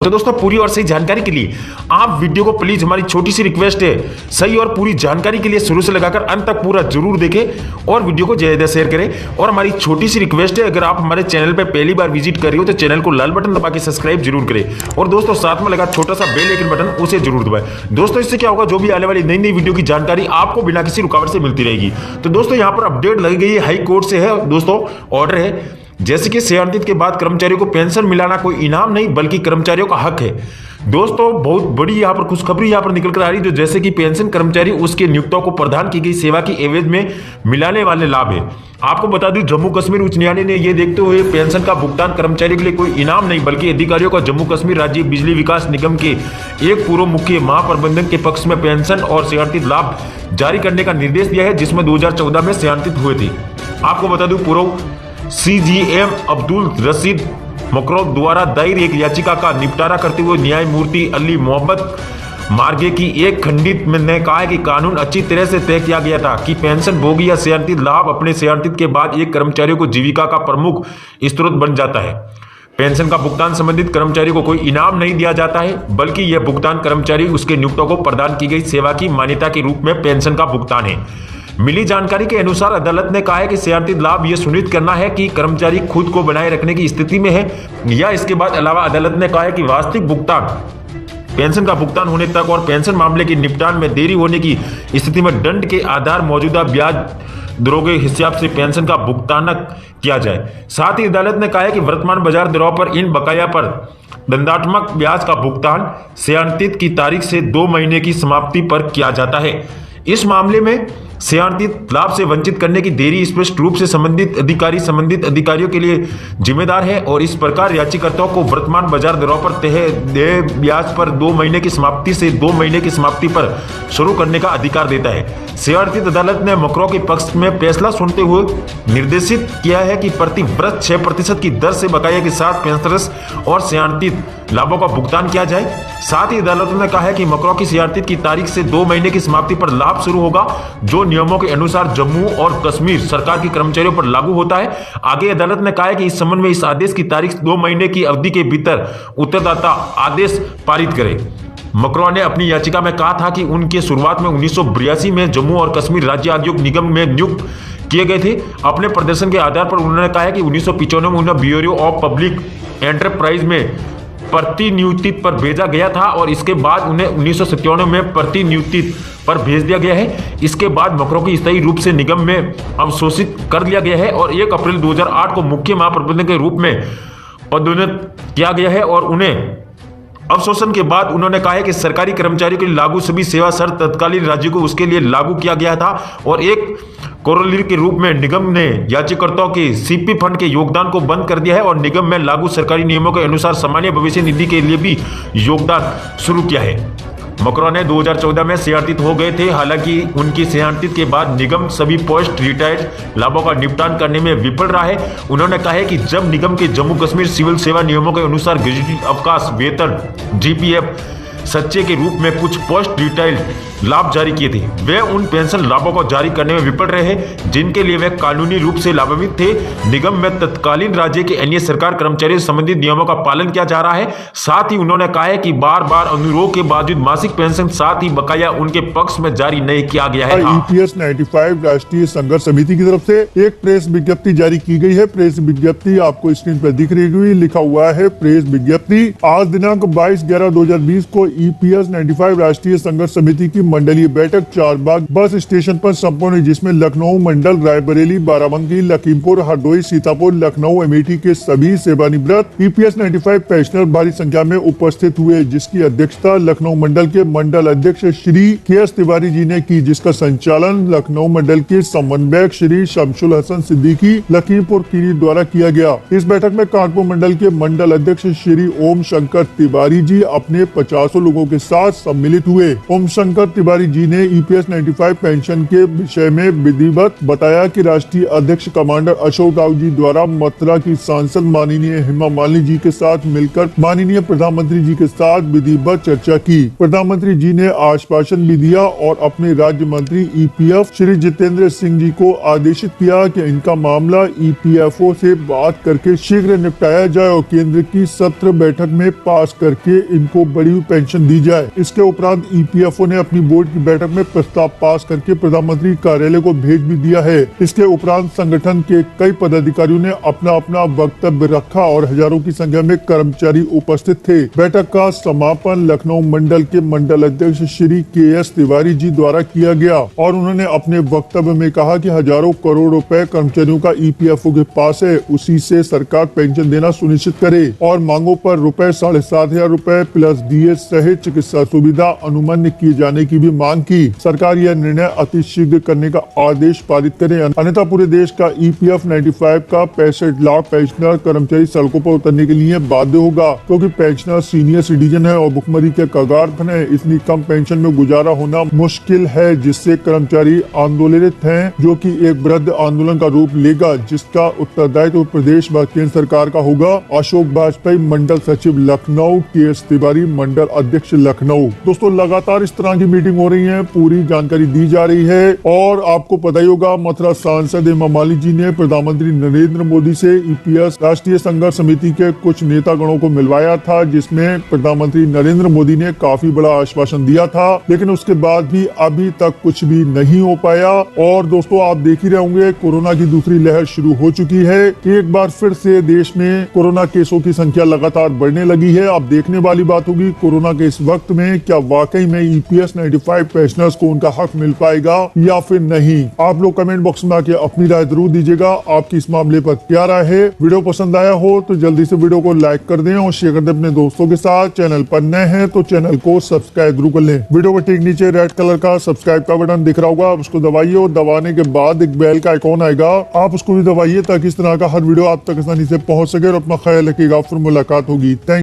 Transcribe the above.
तो दोस्तों पूरी और सही जानकारी के लिए आप वीडियो को प्लीज, हमारी छोटी सी रिक्वेस्ट है, सही और पूरी जानकारी के लिए शुरू से लगाकर अंत तक पूरा जरूर देखें और वीडियो को ज्यादा शेयर करें। और हमारी छोटी सी रिक्वेस्ट है, अगर आप हमारे चैनल पर पहली बार विजिट कर रहे हो तो चैनल को लाल बटन दबा के सब्सक्राइब जरूर करें और दोस्तों साथ में लगा छोटा सा बेल आइकन बटन उसे जरूर दबाएं। दोस्तों इससे क्या होगा, जो भी आने वाली नई नई वीडियो की जानकारी आपको बिना किसी रुकावट से मिलती रहेगी। तो दोस्तों यहाँ पर अपडेट लगी गई है, हाई कोर्ट से है दोस्तों, ऑर्डर है, जैसे कि सेवानिवृत्ति के बाद कर्मचारियों को पेंशन मिलाना कोई इनाम नहीं बल्कि कर्मचारियों का हक है। दोस्तों बहुत बड़ी यहाँ पर खुशखबरी यहाँ पर निकल कर आ रही है, जो जैसे कि पेंशन कर्मचारी उसके नियुक्तों को प्रदान की गई सेवा की एवज में मिलाने वाले लाभ है। आपको बता दूं, जम्मू कश्मीर उच्च न्यायालय ने यह देखते हुए पेंशन का भुगतान कर्मचारियों के लिए कोई इनाम नहीं बल्कि अधिकारियों का जम्मू कश्मीर राज्य बिजली विकास निगम के एक पूर्व मुख्य महाप्रबंधक के पक्ष में पेंशन और सेवानिवृत्ति लाभ जारी करने का निर्देश दिया है, जिसमें 2014 में सेवानिवृत्त हुए थे। आपको बता दूं, पूर्व CGM अब्दुल रशीद मकरोव द्वारा दायर एक याचिका का निपटारा करते हुए न्यायमूर्ति अली मोहम्मद मार्गे की एक खंडित ने कहा है कि कानून अच्छी तरह से तय किया गया था कि पेंशन भोगी या सेवानिवृत्ति लाभ अपने सेवानिवृत्ति के बाद एक कर्मचारियों को जीविका का प्रमुख स्रोत बन जाता है। पेंशन का भुगतान संबंधित कर्मचारी को कोई इनाम नहीं दिया जाता है बल्कि यह भुगतान कर्मचारी उसके नियुक्तों को प्रदान की गई सेवा की मान्यता के रूप में पेंशन का भुगतान है। मिली जानकारी के अनुसार अदालत ने कहा है कि सेवानिवृत्ति लाभ यह सुनिश्चित करना है कि कर्मचारी खुद को बनाए रखने की स्थिति में है या इसके बाद अलावा अदालत ने कहा है कि वास्तविक भुगतान पेंशन का भुगतान होने तक और पेंशन मामले के निपटान में देरी होने की स्थिति में दंड के आधार मौजूदा ब्याज दरों के हिसाब से पेंशन का भुगतान किया जाए। साथ ही अदालत ने कहा है कि वर्तमान बाजार दरों पर इन बकाया पर दंडात्मक ब्याज का भुगतान सेवानिवृत्ति की तारीख से 2 महीने की समाप्ति पर किया जाता है। इस मामले में सेवानिवृत्ति लाभ से वंचित करने की देरी स्पष्ट रूप से संबंधित अधिकारियों के लिए जिम्मेदार है और इस प्रकार याचिकाकर्ताओं को वर्तमान बाजार दरों पर तय ब्याज पर 2 महीने की समाप्ति से 2 महीने की समाप्ति पर शुरू करने का अधिकार देता है। सेवानिवृत्ति अदालत ने मकरों के पक्ष में फैसला सुनते हुए निर्देशित किया है कि प्रति वर्ष 6% की दर से बकाया के साथ पेंशनर्स और सेवानिवृत्ति लाभों का भुगतान किया जाए। साथ ही अदालत ने कहा है कि मकरों की सेवानिवृत्ति की तारीख से 2 महीने की समाप्ति पर लाभ शुरू होगा, जो नियमों के अनुसार जम्मू और कश्मीर सरकार के कर्मचारियों पर लागू होता है। आगे अदालत ने कहा है कि इस संबंध में इस आदेश की तारीख 2 महीने की अवधि के भीतर उत्तरदाता आदेश पारित करे। मकरों ने अपनी याचिका में कहा था कि उनके शुरुआत में 1982 में जम्मू और कश्मीर राज्य आयोग निगम में नियुक्त किए गए थे। अपने प्रदर्शन के आधार पर उन्होंने कहा है कि 1995 में उन्हें ब्यूरो ऑफ पब्लिक एंटरप्राइज में प्रतिनियुक्ति पर भेजा गया था और इसके बाद उन्हें 1997 में प्रतिनियुक्ति पर भेज दिया गया है। इसके बाद मकरों की स्थायी रूप से निगम में अवशोषित कर दिया गया है और 1 अप्रैल 2008 को मुख्य महाप्रबंधक के रूप में पदोन्नत किया गया है और उन्हें अवशोषण के बाद उन्होंने कहा है कि सरकारी कर्मचारियों के लिए लागू सभी सेवा शर्त तत्कालीन राज्य को उसके लिए लागू किया गया था और एक कोरोलरी के रूप में निगम ने याचिकाकर्ताओं के सीपी फंड के योगदान को बंद कर दिया है और निगम में लागू सरकारी नियमों के अनुसार सामान्य भविष्य निधि के लिए भी योगदान शुरू किया है। मकरों ने 2014 में सेवानिवृत्त हो गए थे। हालांकि उनकी सेवानिवृत्ति के बाद निगम सभी पोस्ट रिटायर्ड लाभों का निपटान करने में विफल रहा है। उन्होंने कहा है कि जब निगम के जम्मू कश्मीर सिविल सेवा नियमों के अनुसार गजेटेड अवकाश वेतन GPF सच्चे के रूप में कुछ पोस्ट रिटायर्ड लाभ जारी किए थे, वे उन पेंशन लाभों को जारी करने में विफल रहे जिनके लिए वे कानूनी रूप से लाभान्वित थे। निगम में तत्कालीन राज्य के अन्य सरकार कर्मचारियों से संबंधित नियमों का पालन किया जा रहा है। साथ ही उन्होंने कहा है कि बार बार अनुरोध के बावजूद मासिक पेंशन साथ ही बकाया उनके पक्ष में जारी नहीं किया गया है। EPS 95 राष्ट्रीय संघर्ष समिति की तरफ से एक प्रेस विज्ञप्ति जारी की गई है। प्रेस विज्ञप्ति आपको स्क्रीन पर दिख रही हुई, लिखा हुआ है प्रेस विज्ञप्ति। आज दिनांक 22/11/2020 को EPS 95 राष्ट्रीय संघर्ष समिति की मंडलीय बैठक चारबाग बस स्टेशन पर संपन्न हुई, जिसमें लखनऊ मंडल, रायबरेली, बाराबंकी, लखीमपुर, हरदोई, सीतापुर, लखनऊ, अमेठी के सभी सेवानिवृत्त EPS 95 पेंशनर भारी संख्या में उपस्थित हुए, जिसकी अध्यक्षता लखनऊ मंडल के मंडल अध्यक्ष श्री KS तिवारी जी ने की, जिसका संचालन लखनऊ मंडल के समन्वयक श्री शमसुल हसन सिद्दीकी लखीमपुर खीरी द्वारा किया गया। इस बैठक में कानपुर मंडल के मंडल अध्यक्ष श्री ओम शंकर तिवारी जी अपने 50 लोगों के साथ सम्मिलित हुए। ओम शंकर तिवारी जी ने ईपीएस 95 पेंशन के विषय में विधिवत बताया कि राष्ट्रीय अध्यक्ष कमांडर अशोक राव जी द्वारा मथुरा की सांसद माननीय हेमा मालिनी जी के साथ मिलकर माननीय प्रधानमंत्री जी के साथ विधिवत चर्चा की। प्रधानमंत्री जी ने आश्वासन भी दिया और अपने राज्य मंत्री ईपीएफ श्री जितेंद्र सिंह जी को आदेशित किया कि इनका मामला ईपीएफओ से बात करके शीघ्र निपटाया जाए और केंद्र की सत्र बैठक में पास करके इनको बड़ी हुई पेंशन दी जाए। इसके उपरांत ईपीएफओ ने अपनी बोर्ड की बैठक में प्रस्ताव पास करके प्रधानमंत्री कार्यालय को भेज भी दिया है। इसके उपरांत संगठन के कई पदाधिकारियों ने अपना अपना वक्तव्य रखा और हजारों की संख्या में कर्मचारी उपस्थित थे। बैठक का समापन लखनऊ मंडल के मंडल अध्यक्ष श्री के.एस. तिवारी जी द्वारा किया गया और उन्होंने अपने वक्तव्य में कहा कि हजारों करोड़ रुपए कर्मचारियों का ईपीएफओ के पास है, उसी से सरकार पेंशन देना सुनिश्चित करे और मांगों पर रुपए 7,500 रुपए प्लस डीएस सहित चिकित्सा सुविधा अनुमन्य किए जाने की भी मांग की। सरकार यह निर्णय अति शीघ्र करने का आदेश पारित करे, अन्यथा पूरे देश का ईपीएफ 95 का 65 लाख पेंशनर कर्मचारी सड़कों पर उतरने के लिए बाध्य होगा, क्योंकि पेंशनर सीनियर सिटीजन है और भुखमरी के कगार पर है। इतनी कम पेंशन में गुजारा होना मुश्किल है, जिससे कर्मचारी आंदोलित हैं, जो कि एक वृहद आंदोलन का रूप लेगा, जिसका उत्तरदायित्व प्रदेश व केंद्र सरकार का होगा। अशोक बाजपेयी, मंडल सचिव लखनऊ, के.एस. तिवारी, मंडल अध्यक्ष लखनऊ। दोस्तों, लगातार इस तरह की मीटिंग हो रही है, पूरी जानकारी दी जा रही है और आपको पता ही होगा मथुरा सांसद हेमा मालिनी जी ने प्रधानमंत्री नरेंद्र मोदी से ईपीएस राष्ट्रीय संघर्ष समिति के कुछ नेतागणों को मिलवाया था, जिसमें प्रधानमंत्री नरेंद्र मोदी ने काफी बड़ा आश्वासन दिया था, लेकिन उसके बाद भी अभी तक कुछ भी नहीं हो पाया। और दोस्तों, आप देख ही रहे होंगे कोरोना की दूसरी लहर शुरू हो चुकी है। एक बार फिर से देश में कोरोना केसों की संख्या लगातार बढ़ने लगी है। अब देखने वाली बात होगी कोरोना के इस वक्त में क्या वाकई में ईपीएस 95 पेंशनर्स को उनका हक मिल पाएगा या फिर नहीं। आप लोग कमेंट बॉक्स में आके अपनी राय जरूर दीजिएगा, आपकी इस मामले पर क्या राय है। वीडियो पसंद आया हो तो जल्दी से वीडियो को लाइक कर दें और शेयर कर दें अपने दोस्तों के साथ। चैनल पर नए हैं तो चैनल को सब्सक्राइब जरूर कर लें। वीडियो के ठीक नीचे रेड कलर का सब्सक्राइब का बटन दिख रहा होगा, आप उसको दबाइए और दबाने के बाद एक बेल का आइकॉन आएगा, आप उसको भी दबाइए ताकि इस तरह का हर वीडियो आप तक आसानी से पहुंच सके। और अपना ख्याल रखिएगा, फिर मुलाकात होगी। थैंक